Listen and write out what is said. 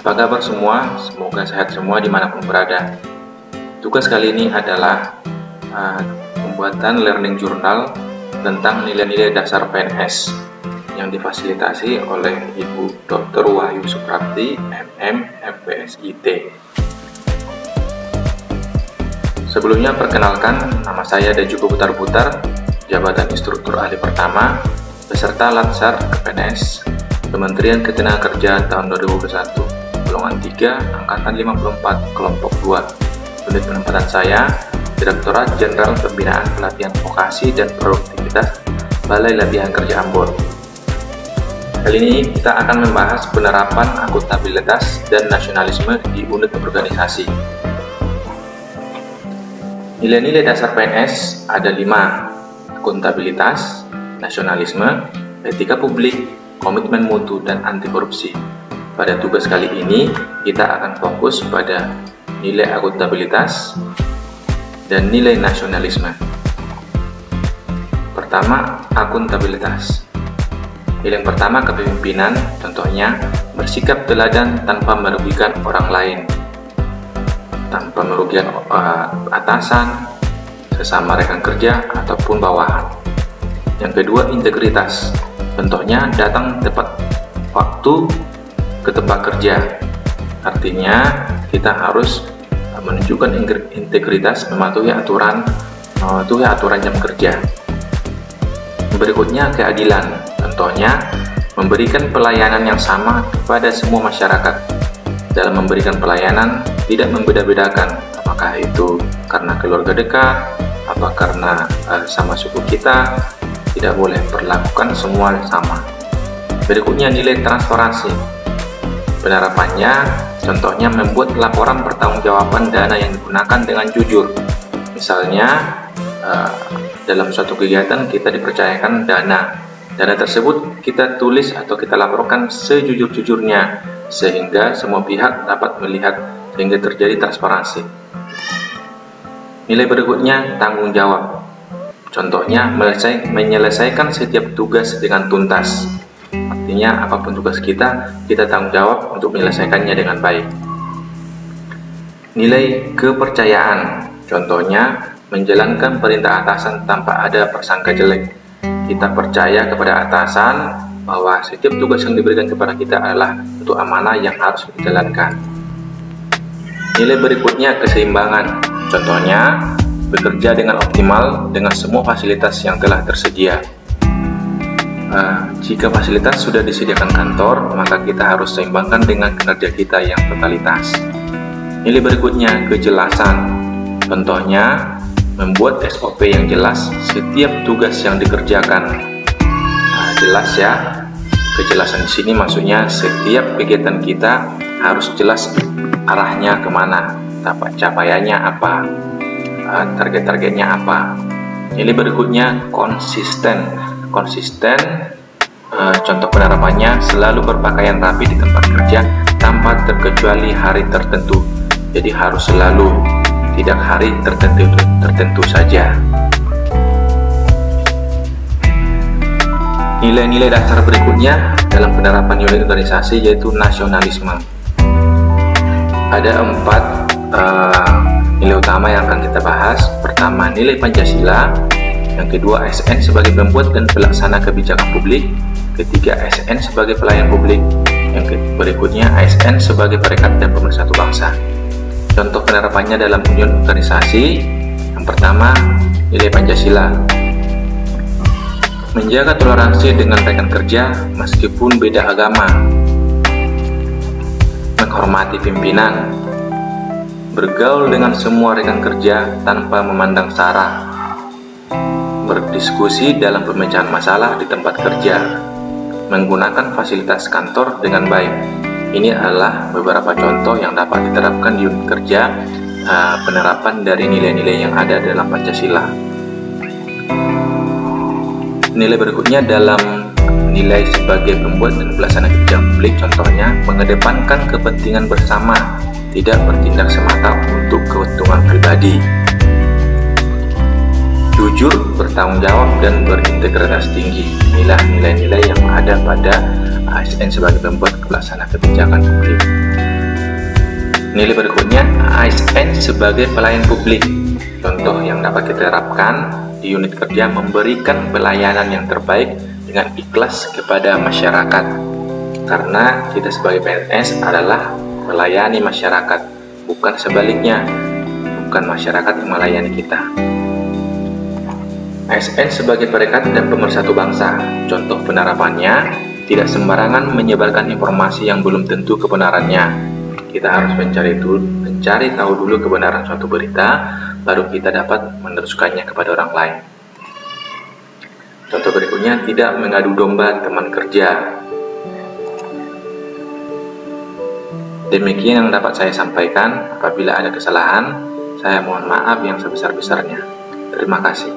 Apa kabar semua? Semoga sehat semua dimanapun berada. Tugas kali ini adalah pembuatan learning journal tentang nilai-nilai dasar PNS yang difasilitasi oleh Ibu Dr. Wahyu Suprapti, MM, FPSIT. Sebelumnya perkenalkan, nama saya Dejuko Putar-Putar, jabatan instruktur ahli pertama, beserta Latsar PNS, Kementerian Ketenagakerjaan tahun 2021, golongan 3, angkatan 54, kelompok 2. Unit penempatan saya, Direktorat Jenderal Pembinaan Pelatihan Vokasi dan Produktivitas Balai Latihan Kerja Ambon. Kali ini kita akan membahas penerapan akuntabilitas dan nasionalisme di unit organisasi. Nilai-nilai dasar PNS ada 5: akuntabilitas, nasionalisme, etika publik, komitmen mutu, dan anti korupsi. Pada tugas kali ini, kita akan fokus pada nilai akuntabilitas dan nilai nasionalisme. Pertama, akuntabilitas. Nilai yang pertama, kepemimpinan, contohnya bersikap teladan tanpa merugikan orang lain, tanpa merugikan atasan, sesama rekan kerja, ataupun bawahan. Yang kedua, integritas, contohnya datang tepat waktu ke tempat kerja. Artinya kita harus menunjukkan integritas, mematuhi aturan jam kerja. Berikutnya, keadilan, contohnya memberikan pelayanan yang sama kepada semua masyarakat. Dalam memberikan pelayanan tidak membeda-bedakan apakah itu karena keluarga dekat, apa karena sama suku kita, tidak boleh perlakukan semua sama. Berikutnya, nilai transparansi. Penerapannya, contohnya membuat laporan pertanggungjawaban dana yang digunakan dengan jujur. Misalnya, dalam suatu kegiatan kita dipercayakan dana tersebut kita tulis atau kita laporkan sejujur-jujurnya, sehingga semua pihak dapat melihat, sehingga terjadi transparansi. Nilai berikutnya, tanggung jawab. Contohnya, menyelesaikan setiap tugas dengan tuntas. Artinya, apapun tugas kita tanggung jawab untuk menyelesaikannya dengan baik. Nilai kepercayaan, contohnya menjalankan perintah atasan tanpa ada prasangka jelek. Kita percaya kepada atasan bahwa setiap tugas yang diberikan kepada kita adalah untuk amanah yang harus dijalankan. Nilai berikutnya, keseimbangan, contohnya bekerja dengan optimal dengan semua fasilitas yang telah tersedia. Jika fasilitas sudah disediakan kantor, maka kita harus seimbangkan dengan kinerja kita yang totalitas. Nilai berikutnya, kejelasan, contohnya membuat SOP yang jelas setiap tugas yang dikerjakan. Jelas ya, kejelasan di sini maksudnya setiap kegiatan kita harus jelas arahnya kemana, capaiannya apa, target-targetnya apa. Nilai berikutnya, konsisten. Contoh penerapannya selalu berpakaian rapi di tempat kerja tanpa terkecuali hari tertentu. Jadi harus selalu, tidak hari tertentu saja. Nilai-nilai dasar berikutnya dalam penerapan unit organisasi yaitu nasionalisme. Ada 4 nilai utama yang akan kita bahas. Pertama, nilai Pancasila. Yang kedua, ASN sebagai pembuat dan pelaksana kebijakan publik. Ketiga, ASN sebagai pelayan publik. Yang berikutnya, ASN sebagai perekat dan pemersatu bangsa. Contoh penerapannya dalam unit organisasi. Yang pertama, nilai Pancasila. Menjaga toleransi dengan rekan kerja meskipun beda agama. Menghormati pimpinan. Bergaul dengan semua rekan kerja tanpa memandang sara. Berdiskusi dalam pemecahan masalah di tempat kerja. Menggunakan fasilitas kantor dengan baik. Ini adalah beberapa contoh yang dapat diterapkan di unit kerja penerapan dari nilai-nilai yang ada dalam Pancasila. Nilai berikutnya dalam nilai sebagai pembuat dan pelaksana kebijakan publik, contohnya mengedepankan kepentingan bersama, tidak bertindak semata untuk keuntungan pribadi. Jujur, bertanggung jawab, dan berintegritas tinggi. Inilah nilai-nilai yang ada pada ASN sebagai pembuat pelaksana kebijakan publik. Nilai berikutnya, ASN sebagai pelayan publik. Contoh yang dapat kita terapkan di unit kerja memberikan pelayanan yang terbaik dengan ikhlas kepada masyarakat. Karena kita sebagai PNS adalah melayani masyarakat, bukan sebaliknya, bukan masyarakat yang melayani kita. ASN sebagai perekat dan pemersatu bangsa. Contoh penerapannya, tidak sembarangan menyebarkan informasi yang belum tentu kebenarannya. Kita harus mencari tahu dulu kebenaran suatu berita, baru kita dapat meneruskannya kepada orang lain. Contoh berikutnya, tidak mengadu domba teman kerja. Demikian yang dapat saya sampaikan. Apabila ada kesalahan, saya mohon maaf yang sebesar-besarnya. Terima kasih.